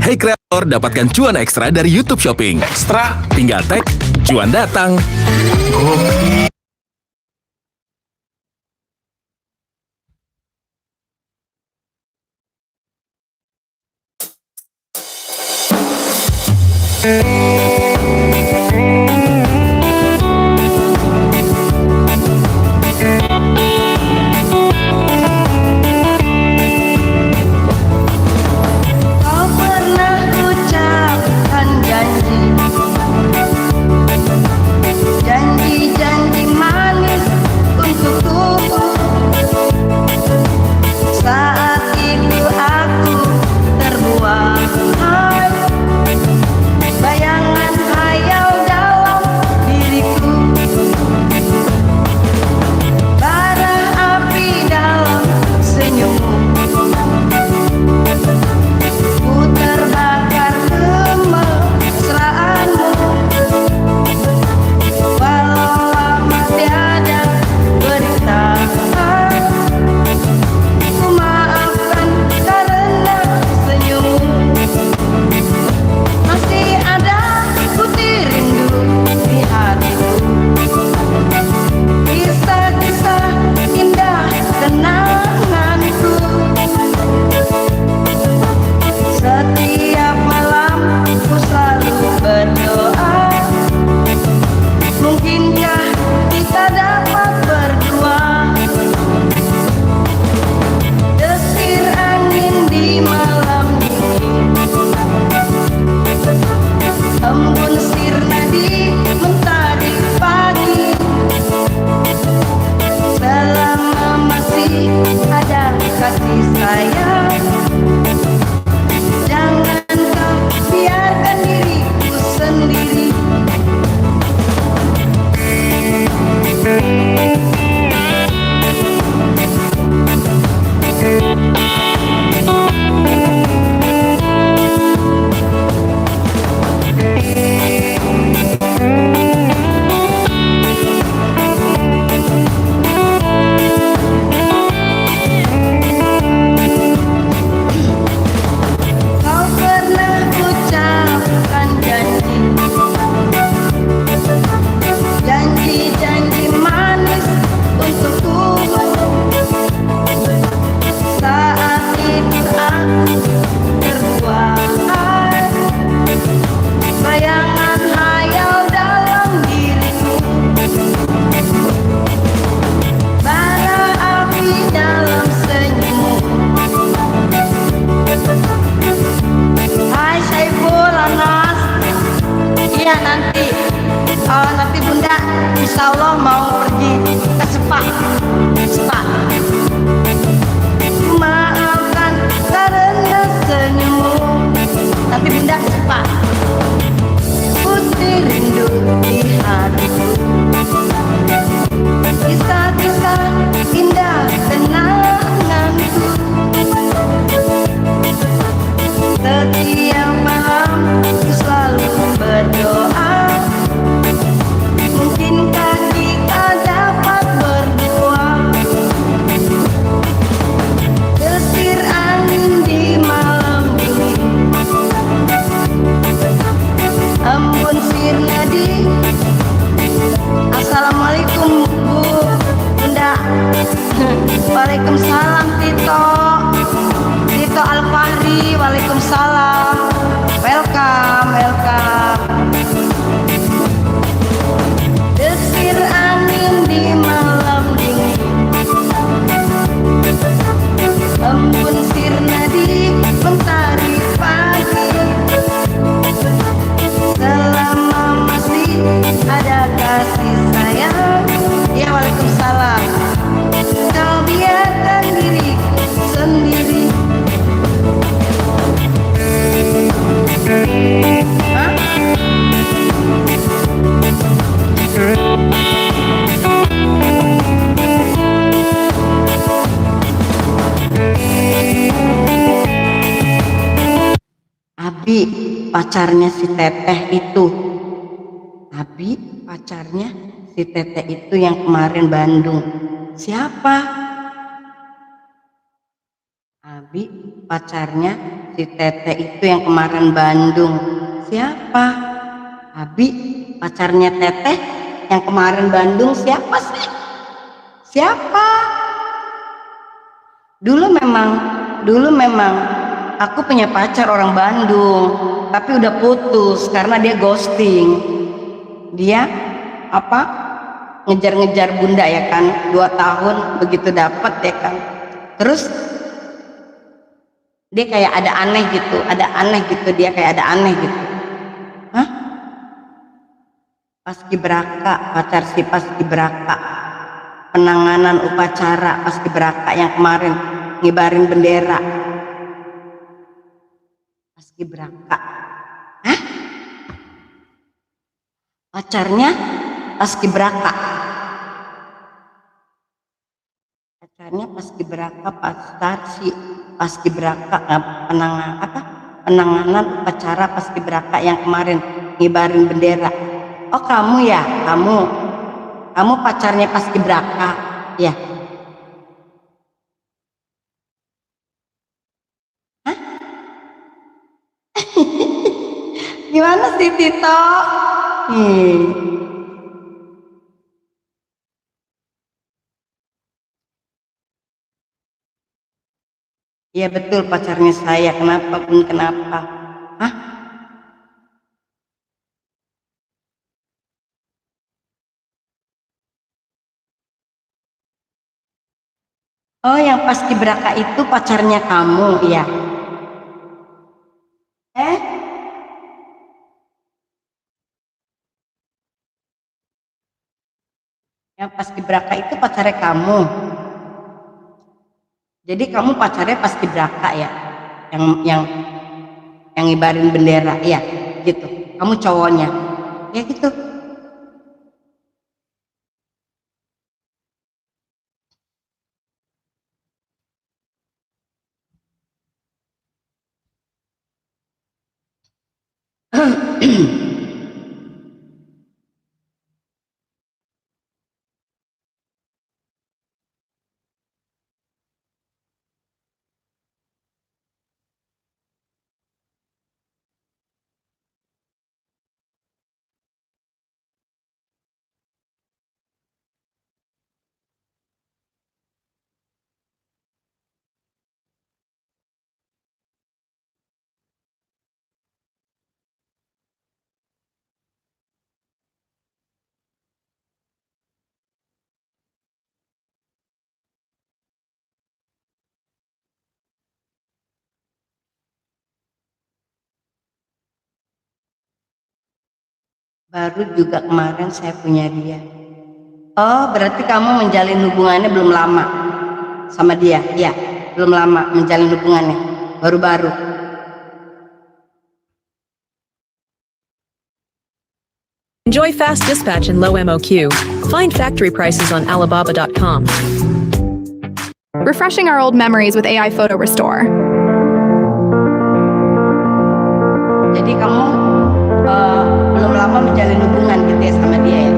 Hey kreator, dapatkan cuan ekstra dari YouTube Shopping. Ekstra? Tinggal tag, cuan datang. Kau pernah ucapkan janji-janji manis untukku. Saat itu aku terbuai, bayangan hayal dalam diriku, bara api dalam senyummu. Ku terbakar kemesraanmu, walau lama tiada berita. Ku maafkan karena senyummu. Masih ada putih rindu di hatiku, kisah-kisah indah kenanganku. Setiap malam ku selalu berdoa, mungkinkah kita dapat berdua. Desir angin di malam dingin, embun sirna di mentari pagi. Selama masih ada kasih sayang, jangan kau biarkan diriku sendiri. Kau pernah ucapkan janji-janji manis untukku. Saat itu aku terbuai, bayangan hayal dalam diriku, bara api dalam senyummu. Hai Saiful, Anas. Iya nanti Bunda insya Allah mau pergi ke Spa. Maafkan karena senyummu, nanti Bunda ke Spa. Putih rindu di hatiku, kisah-kisah indah kenanganku. Setiap malam ku selalu berdoa, mungkinkah kita dapat berdua. Desir angin di malam dingin, embun sirna di. Assalamualaikum Bu Bunda. Waalaikumsalam Tito Alfahri. Waalaikumsalam. Welcome. Desir angin di malam dingin, embun sirna di mentari pagi. Selama masih ada kasih sayang, ya waalaikumsalam. Kau biarkan diriku sendiri. Hah? Abi pacarnya si Teteh itu. Abi pacarnya si Teteh itu yang kemarin Bandung. Siapa? Abi pacarnya Si Tete itu yang kemarin Bandung. Siapa? Abi, pacarnya Teteh yang kemarin Bandung siapa sih? Siapa? Dulu memang aku punya pacar orang Bandung, tapi udah putus karena dia ghosting. Dia apa? Ngejar-ngejar bunda ya kan, 2 tahun begitu dapet ya kan. Terus dia kayak ada aneh gitu, dia kayak ada aneh gitu. Hah? Paskibraka, pacar si Paskibraka, penanganan upacara Paskibraka yang kemarin ngibarin bendera Paskibraka. Hah? Pacarnya Paskibraka, pacar si Paskibraka, penanganan upacara Paskibraka yang kemarin ngibarin bendera. Oh kamu ya, kamu pacarnya Paskibraka ya? Hah? Gimana sih Tito? Iya betul pacarnya saya. Kenapa pun kenapa? Hah? Oh yang Paskibraka itu pacarnya kamu ya? Yang Paskibraka itu pacarnya kamu. Jadi kamu pacarnya Paskibraka ya? Yang ngibarin bendera ya? Gitu. Kamu cowoknya. Ya gitu. Baru juga kemarin saya punya dia. Oh berarti kamu menjalin hubungannya belum lama sama dia? Ya belum lama menjalin hubungannya, baru-baru. Enjoy fast dispatch and low MOQ. Find factory prices on Alibaba.com. Refreshing our old memories with AI Photo Restore. Jadi kamu belum lama menjalin hubungan gitu ya sama dia ya?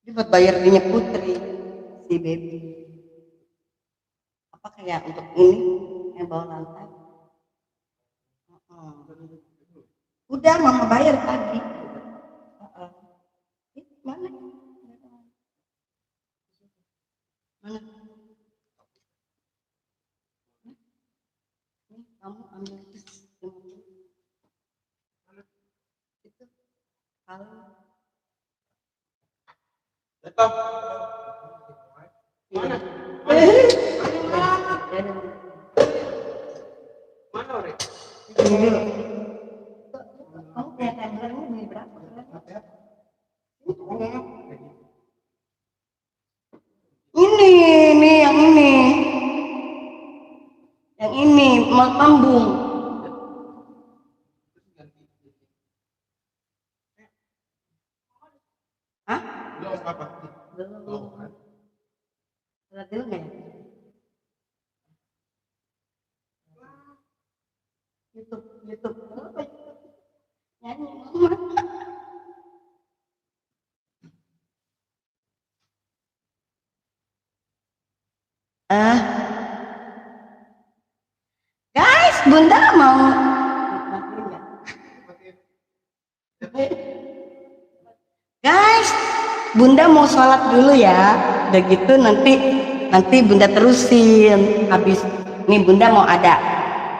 Dia buat bayar dinya Putri si baby. Apa kayak untuk ini yang bawah lantai? Udah mama bayar tadi. Mana? Mana? Nih kamu ambil itu kalau Laptop. Mana? Mana Ore? ini dulu. Kamu punya tabletnya beli berapa? Ini yang ini. mambung. Hah? Belum. Lihat dulu nggak ya? YouTube. Nyanyi mama. Guys, Bunda mau Guys, Bunda mau sholat dulu ya. Udah gitu nanti Bunda terusin. Habis nih Bunda mau ada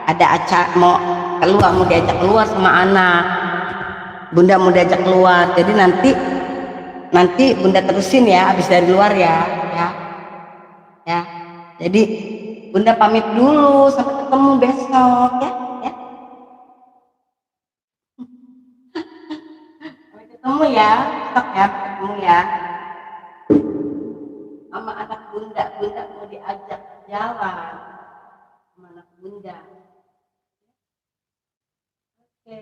acara, mau diajak keluar sama anak. Bunda mau diajak keluar. Jadi nanti Bunda terusin ya habis dari luar ya. Ya. Jadi Bunda pamit dulu, sampai ketemu besok ya. Sampai ketemu ya, besok ya, ketemu ya. Sama anak Bunda mau diajak jalan sama anak Bunda. Oke.